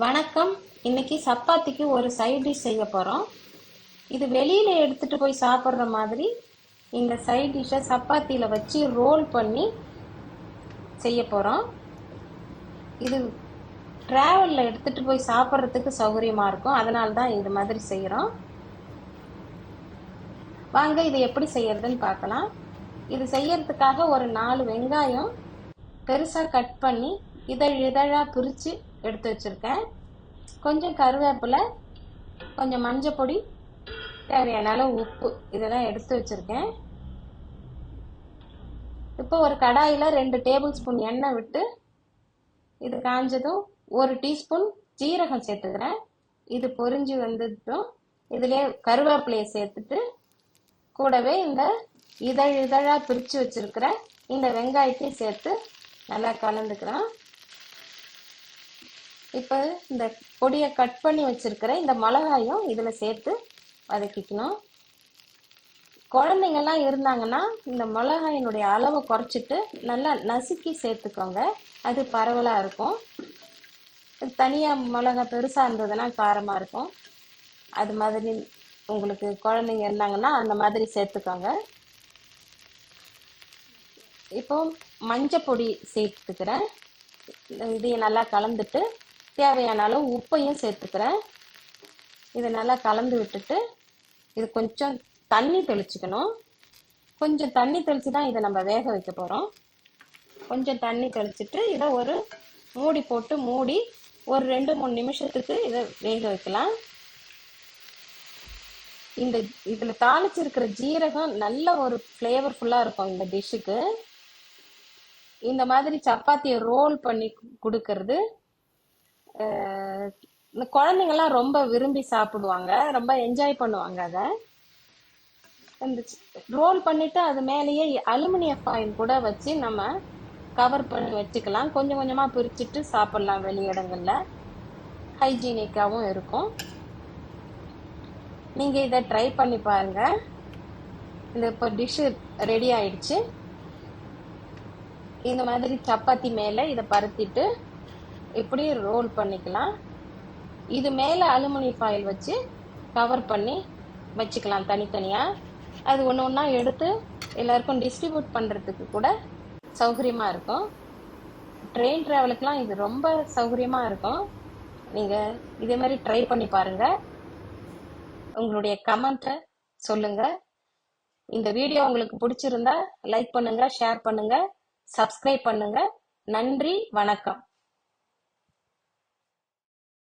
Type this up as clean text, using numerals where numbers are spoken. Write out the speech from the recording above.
வணக்கம். இன்னைக்கு சப்பாத்திக்கு ஒரு சைட் டிஷ் செய்ய போகிறோம். இது வெளியில் எடுத்துகிட்டு போய் சாப்பிட்ற மாதிரி இந்த சைட் டிஷ்ஷை சப்பாத்தியில் வச்சு ரோல் பண்ணி செய்ய போகிறோம். இது ட்ராவலில் எடுத்துகிட்டு போய் சாப்பிட்றதுக்கு சௌகரியமாக இருக்கும். அதனால தான் இந்த மாதிரி செய்கிறோம். வாங்க இது எப்படி செய்யறதுன்னு பார்க்கலாம். இது செய்யறதுக்காக ஒரு 4 வெங்காயம் பெருசாக கட் பண்ணி இதழாக பிரித்து எடுத்து வச்சுருக்கேன். கொஞ்சம் கருவேப்பிலை, கொஞ்சம் மஞ்சள் பொடி, தேவையான அளவு உப்பு, இதெல்லாம் எடுத்து வச்சுருக்கேன். இப்போ ஒரு கடாயில் 2 டேபிள் ஸ்பூன் எண்ணெய் விட்டு இது காஞ்சதும் 1 டீஸ்பூன் ஜீரகம் சேர்த்துக்கிறேன். இது பொரிஞ்சு வந்துட்டும் இதிலே கருவேப்பிலையை சேர்த்துட்டு கூடவே இந்த இதழாக பிரித்து வச்சுருக்கிற இந்த வெங்காயத்தையும் சேர்த்து நல்லா கலந்துக்கிறேன். இப்போ இந்த பொடியை கட் பண்ணி வச்சிருக்கிற இந்த மிளகாயும் இதில் சேர்த்து வதக்கிக்கணும். குழந்தைங்கள்லாம் இருந்தாங்கன்னா இந்த மிளகாயினுடைய அளவை குறைச்சிட்டு நல்லா நசுக்கி சேர்த்துக்கோங்க. அது பரவலாக இருக்கும். தனியாக மிளகா பெருசாக இருந்ததுன்னா காரமாக இருக்கும். அது மாதிரி உங்களுக்கு குழந்தைங்க இருந்தாங்கன்னா அந்த மாதிரி சேர்த்துக்கோங்க. இப்போ மஞ்சள் பொடி சேர்த்துக்கிறேன். இதையும் நல்லா கலந்துட்டு தேவையான அளவு உப்பையும் சேர்த்துக்கிறேன். இதை நல்லா கலந்து விட்டுட்டு இது கொஞ்சம் தண்ணி தெளிச்சுக்கணும். கொஞ்சம் தண்ணி தெளித்து தான் இதை நம்ம வேக வைக்க போகிறோம். கொஞ்சம் தண்ணி தெளிச்சுட்டு இதை ஒரு மூடி போட்டு மூடி ஒரு 2-3 நிமிஷத்துக்கு இதை வேக வைக்கலாம். இதில் தாளிச்சிருக்கிற ஜீரகம் நல்ல ஒரு ஃப்ளேவர்ஃபுல்லாக இருக்கும் இந்த டிஷ்ஷுக்கு. இந்த மாதிரி சப்பாத்தியை ரோல் பண்ணி கொடுக்கறது இந்த குழந்தைங்கள்லாம் ரொம்ப விரும்பி சாப்பிடுவாங்க, ரொம்ப என்ஜாய் பண்ணுவாங்க. அதை இந்த ரோல் பண்ணிட்டு அது மேலேயே அலுமினியம் ஃபாயில் கூட வச்சு நம்ம கவர் பண்ணி வச்சுக்கலாம். கொஞ்சம் கொஞ்சமாக பிரிச்சுட்டு சாப்பிட்லாம். வெளி இடங்களில் ஹைஜீனிக்காகவும் இருக்கும். நீங்கள் இதை ட்ரை பண்ணி பாருங்கள். இந்த இப்போ டிஷ்ஷு ரெடி ஆயிடுச்சு. இந்த மாதிரி சப்பாத்தி மேலே இதை பருத்திட்டு இப்படி ரோல் பண்ணிக்கலாம். இது மேலே அலுமினியம் ஃபாயில் வச்சு கவர் பண்ணி வச்சுக்கலாம் தனித்தனியாக. அது ஒன்று ஒன்றா எடுத்து எல்லாருக்கும் டிஸ்ட்ரிபியூட் பண்ணுறதுக்கு கூட சௌகரியமாக இருக்கும். ட்ரெயின் ட்ராவலுக்கெலாம் இது ரொம்ப சௌகரியமாக இருக்கும். நீங்கள் இதே மாதிரி ட்ரை பண்ணி பாருங்கள். உங்களுடைய கமெண்ட்டை சொல்லுங்கள். இந்த வீடியோ உங்களுக்கு பிடிச்சிருந்தா லைக் பண்ணுங்கள், ஷேர் பண்ணுங்கள், சப்ஸ்கிரைப் பண்ணுங்கள். நன்றி, வணக்கம்.